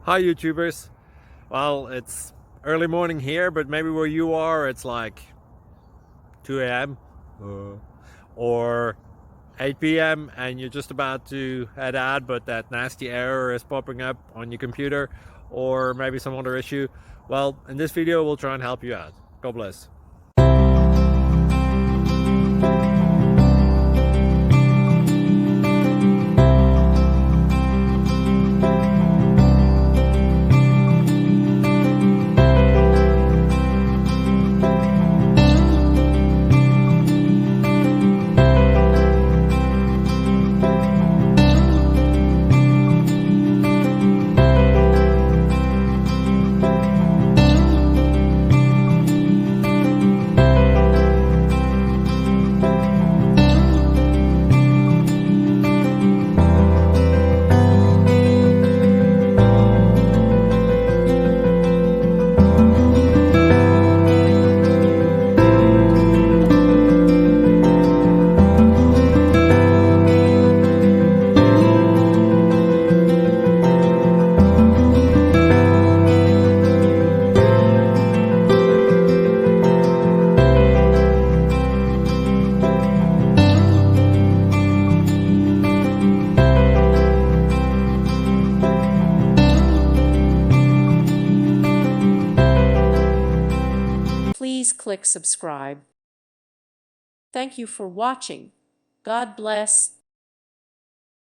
Hi YouTubers. Well, it's early morning here, but maybe where you are it's like 2 a.m. Or 8 p.m. and you're just about to head out, but that nasty error is popping up on your computer, or maybe some other issue. Well, in this video we'll try and help you out. God bless. Please click subscribe. Thank you for watching. God bless.